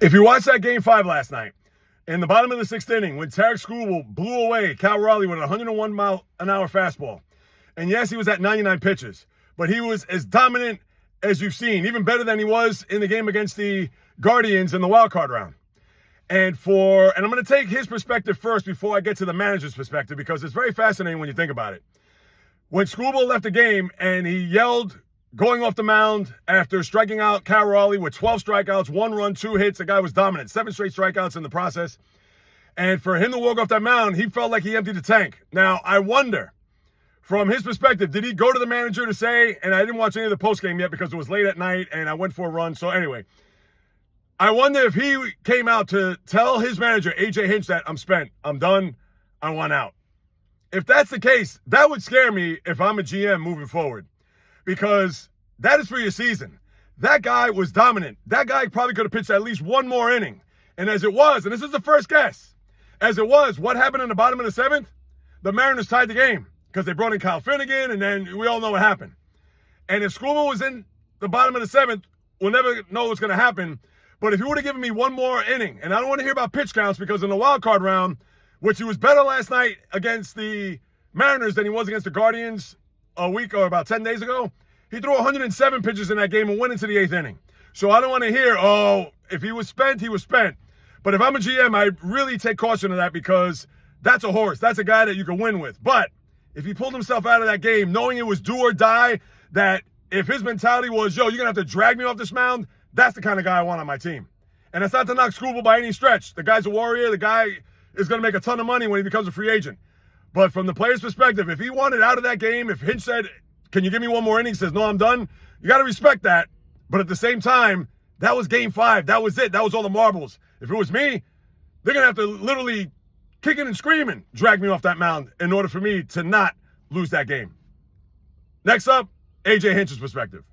If you watched that Game 5 last night, in the bottom of the 6th inning, when Tarik Skubal blew away Cal Raleigh with a 101-mile-an-hour fastball, and yes, he was at 99 pitches, but he was as dominant as you've seen, even better than he was in the game against the Guardians in the wild card round. And I'm going to take his perspective first before I get to the manager's perspective, because it's very fascinating when you think about it. When Skubal left the game and he yelled going off the mound after striking out Cal Raleigh with 12 strikeouts, 1 run, 2 hits, the guy was dominant, 7 straight strikeouts in the process. And for him to walk off that mound, he felt like he emptied the tank. Now, I wonder, from his perspective, did he go to the manager to say, and I didn't watch any of the postgame yet because it was late at night and I went for a run. So anyway, I wonder if he came out to tell his manager, AJ Hinch, that I'm spent, I'm done, I want out. If that's the case, that would scare me if I'm a GM moving forward, because that is for your season. That guy was dominant. That guy probably could have pitched at least one more inning. And as it was, and this is the first guess, as it was, what happened in the bottom of the 7th? The Mariners tied the game because they brought in Kyle Finnegan, and then we all know what happened. And if Skubal was in the bottom of the 7th, we'll never know what's going to happen. But if he would have given me one more inning, and I don't want to hear about pitch counts, because in the wild card round, which he was better last night against the Mariners than he was against the Guardians a week or about 10 days ago, he threw 107 pitches in that game and went into the 8th inning. So I don't want to hear, oh, if he was spent, he was spent. But if I'm a GM, I really take caution of that, because that's a horse. That's a guy that you can win with. But if he pulled himself out of that game knowing it was do or die, that if his mentality was, yo, you're going to have to drag me off this mound, that's the kind of guy I want on my team. And it's not to knock Skubal by any stretch. The guy's a warrior. The guy is going to make a ton of money when he becomes a free agent. But from the player's perspective, if he wanted out of that game, if Hinch said, can you give me one more inning? He says, no, I'm done. You got to respect that. But at the same time, that was Game 5. That was it. That was all the marbles. If it was me, they're going to have to literally kicking and screaming drag me off that mound in order for me to not lose that game. Next up, AJ Hinch's perspective.